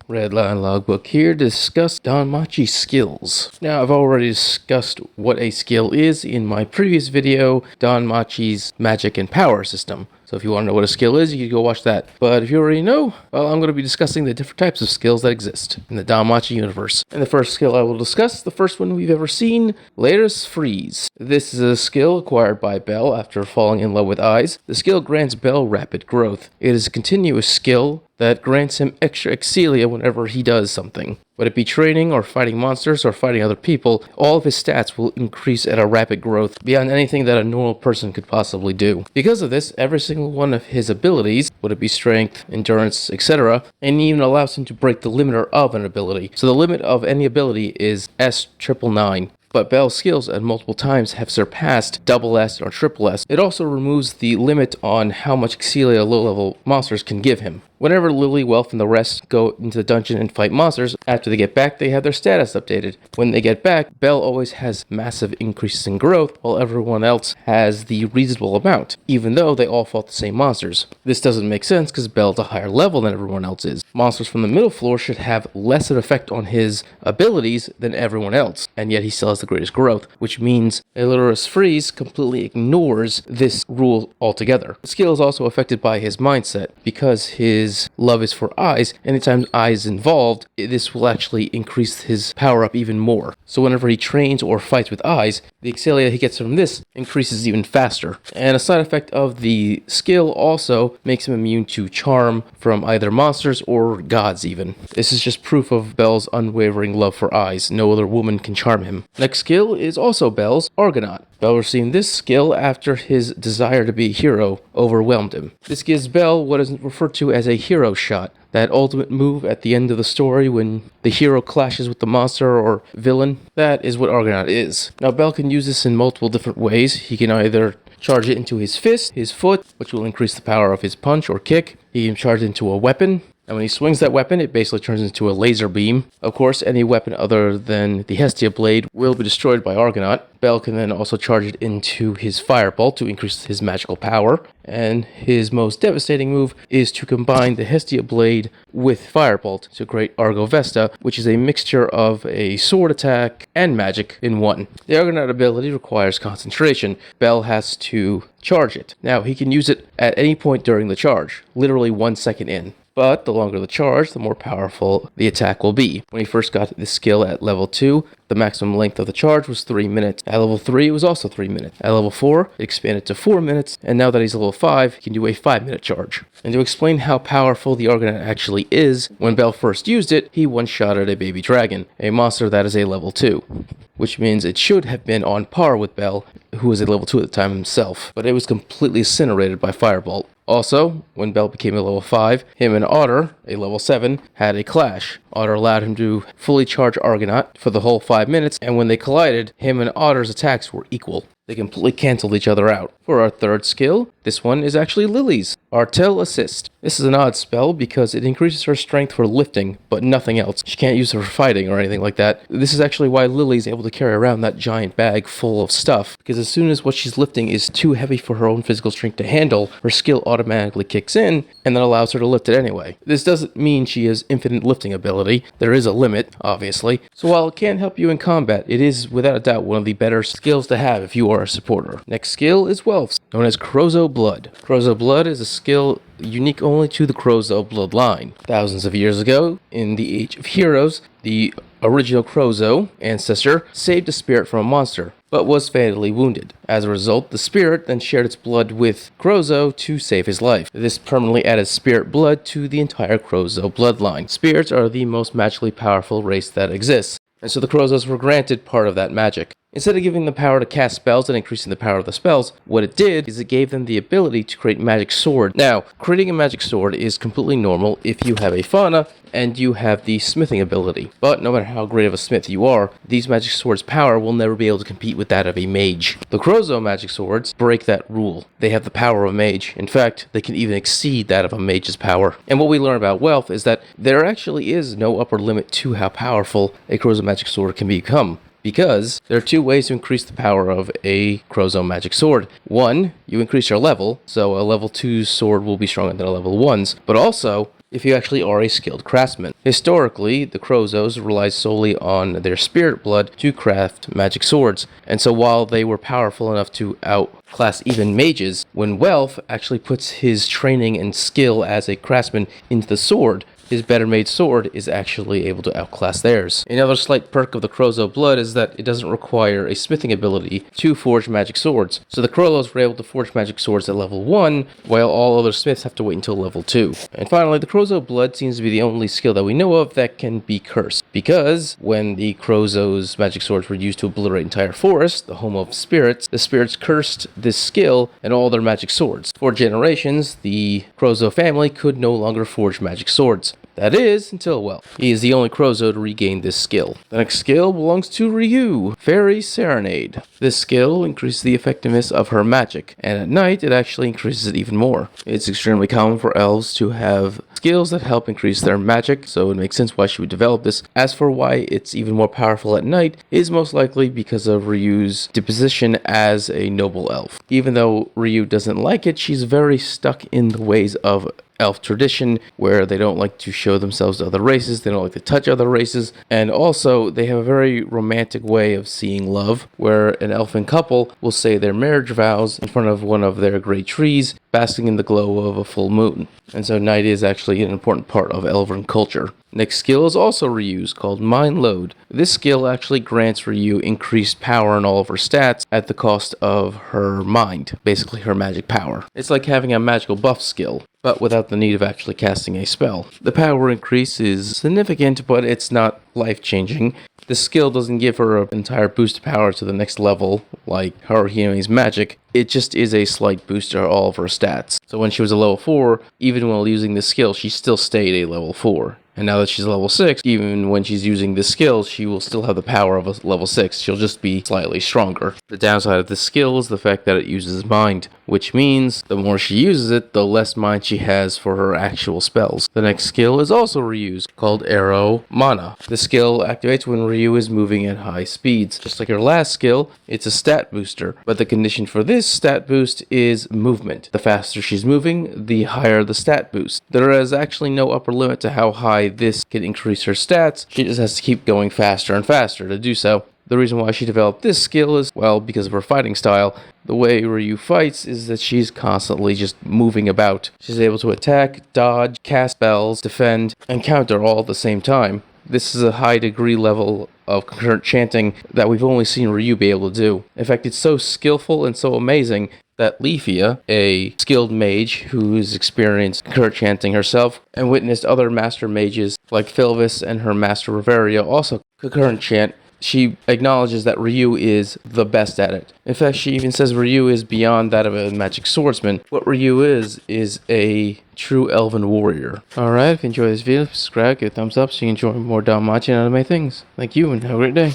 Redline Logbook here to discuss Danmachi skills. Now, I've already discussed what a skill is in my previous video, Danmachi's magic and power system. So if you want to know what a skill is, you can go watch that. But if you already know, well, I'm going to be discussing the different types of skills that exist in the Danmachi universe. And the first skill I will discuss, the first one we've ever seen, Latus Freeze. This is a skill acquired by Bell after falling in love with eyes. The skill grants Bell rapid growth. It is a continuous skill that grants him extra excelia whenever he does something. Whether it be training or fighting monsters or fighting other people, all of his stats will increase at a rapid growth beyond anything that a normal person could possibly do. Because of this, every single one of his abilities, whether it be strength, endurance, etc., and even allows him to break the limiter of an ability. So the limit of any ability is S999. But Bell's skills at multiple times have surpassed double S or triple S. It also removes the limit on how much excelia low-level monsters can give him. Whenever Lily, Welf, and the rest go into the dungeon and fight monsters, after they get back, they have their status updated. When they get back, Bell always has massive increases in growth, while everyone else has the reasonable amount, even though they all fought the same monsters. This doesn't make sense because Bell's a higher level than everyone else is. Monsters from the middle floor should have less of an effect on his abilities than everyone else, and yet he still has the greatest growth, which means a Latus Freeze completely ignores this rule altogether. The skill is also affected by his mindset, because his love is for eyes. Anytime eyes involved, this will actually increase his power up even more. So whenever he trains or fights with eyes, the excelia he gets from this increases even faster. And a side effect of the skill also makes him immune to charm from either monsters or gods even. This is just proof of Bell's unwavering love for eyes. No other woman can charm him. Next skill is also Bell's, Argonaut. Bell received this skill after his desire to be a hero overwhelmed him. This gives Bell what is referred to as a hero shot, that ultimate move at the end of the story when the hero clashes with the monster or villain. That is what Argonaut is. Now Bell can use this in multiple different ways. He can either charge it into his fist, his foot, which will increase the power of his punch or kick. He can charge it into a weapon. And when he swings that weapon, it basically turns into a laser beam. Of course, any weapon other than the Hestia Blade will be destroyed by Argonaut. Bell can then also charge it into his Firebolt to increase his magical power. And his most devastating move is to combine the Hestia Blade with Firebolt to create Argo Vesta, which is a mixture of a sword attack and magic in one. The Argonaut ability requires concentration. Bell has to charge it. Now, he can use it at any point during the charge, literally 1 second in. But the longer the charge, the more powerful the attack will be. When he first got this skill at level 2, the maximum length of the charge was 3 minutes. At level 3, it was also 3 minutes. At level 4, it expanded to 4 minutes, and now that he's level 5, he can do a 5-minute charge. And to explain how powerful the Argonaut actually is, when Bell first used it, he one-shotted a baby dragon, a monster that is a level 2. Which means it should have been on par with Bell, who was a level 2 at the time himself, but it was completely incinerated by Firebolt. Also, when Bell became a level 5, him and Otter, a level 7, had a clash. Otter allowed him to fully charge Argonaut for the whole 5 minutes, and when they collided, him and Otter's attacks were equal. They completely canceled each other out. For our third skill, this one is actually Lily's, Artel Assist. This is an odd spell because it increases her strength for lifting, but nothing else. She can't use it for fighting or anything like that. This is actually why Lily's able to carry around that giant bag full of stuff, because as soon as what she's lifting is too heavy for her own physical strength to handle, her skill automatically kicks in, and then allows her to lift it anyway. This doesn't mean she has infinite lifting ability. There is a limit, obviously. So while it can help you in combat, it is without a doubt one of the better skills to have if you are a supporter. Next skill is Welf's, known as Crozzo Blood. Crozzo Blood is a skill unique only to the Crozzo bloodline. Thousands of years ago, in the Age of Heroes, the original Crozzo ancestor saved a spirit from a monster, but was fatally wounded. As a result, the spirit then shared its blood with Crozzo to save his life. This permanently added spirit blood to the entire Crozzo bloodline. Spirits are the most magically powerful race that exists, and so the Crozzos were granted part of that magic. Instead of giving them the power to cast spells and increasing the power of the spells, what it did is it gave them the ability to create magic sword. Now, creating a magic sword is completely normal if you have a fauna and you have the smithing ability. But no matter how great of a smith you are, these magic swords' power will never be able to compete with that of a mage. The Crozzo magic swords break that rule. They have the power of a mage. In fact, they can even exceed that of a mage's power. And what we learn about Welf is that there actually is no upper limit to how powerful a Crozzo magic sword can become. because there are two ways to increase the power of a Crozzo magic sword. One, you increase your level, so a level 2 sword will be stronger than a level 1's, but also if you actually are a skilled craftsman. Historically, the Crozzos relied solely on their spirit blood to craft magic swords, and so while they were powerful enough to outclass even mages, when Welf actually puts his training and skill as a craftsman into the sword, his better made sword is actually able to outclass theirs. Another slight perk of the Crozzo blood is that it doesn't require a smithing ability to forge magic swords. So the Crozzos were able to forge magic swords at level 1, while all other smiths have to wait until level 2. And finally, the Crozzo blood seems to be the only skill that we know of that can be cursed. Because when the Crozzo's magic swords were used to obliterate entire forests, the home of spirits, the spirits cursed this skill and all their magic swords. For generations, the Crozzo family could no longer forge magic swords. That is, until Welf. He is the only Crozzo to regain this skill. The next skill belongs to Ryu, Fairy Serenade. This skill increases the effectiveness of her magic, and at night it actually increases it even more. It's extremely common for elves to have skills that help increase their magic, so it makes sense why she would develop this. As for why it's even more powerful at night, is most likely because of Ryu's disposition as a noble elf. Even though Ryu doesn't like it, she's very stuck in the ways of elf tradition, where they don't like to show themselves to other races, they don't like to touch other races, and also they have a very romantic way of seeing love, where an elfin couple will say their marriage vows in front of one of their great trees, basking in the glow of a full moon. And so night is actually an important part of elven culture. Next skill is also Ryu's, called Mind Load. This skill actually grants Ryu increased power in all of her stats at the cost of her mind, basically her magic power. It's like having a magical buff skill, but without the need of actually casting a spell. The power increase is significant, but it's not life-changing. The skill doesn't give her an entire boost of power to the next level, like Haruhime's magic. It just is a slight boost to all of her stats. So when she was a level 4, even while using this skill, she still stayed a level 4. And now that she's level 6, even when she's using this skill, she will still have the power of a level 6. She'll just be slightly stronger. The downside of this skill is the fact that it uses mind, which means the more she uses it, the less mind she has for her actual spells. The next skill is also Ryu's, called Arrow Mana. The skill activates when Ryu is moving at high speeds. Just like her last skill, it's a stat booster, but the condition for this stat boost is movement. The faster she's moving, the higher the stat boost. There is actually no upper limit to how high this can increase her stats. She just has to keep going faster and faster to do so. The reason why she developed this skill is, well, because of her fighting style. The way Ryu fights is that she's constantly just moving about. She's able to attack, dodge, cast spells, defend, and counter all at the same time. This is a high degree level of concurrent chanting that we've only seen Ryu be able to do. In fact, it's so skillful and so amazing that Leafia, a skilled mage who's experienced concurrent chanting herself and witnessed other master mages like Philvis and her master Reveria also concurrent chant, she acknowledges that Ryu is the best at it. In fact, she even says Ryu is beyond that of a magic swordsman. What Ryu is a true elven warrior. Alright, if you enjoyed this video, subscribe, give a thumbs up so you can enjoy more Danmachi and anime things. Thank you and have a great day.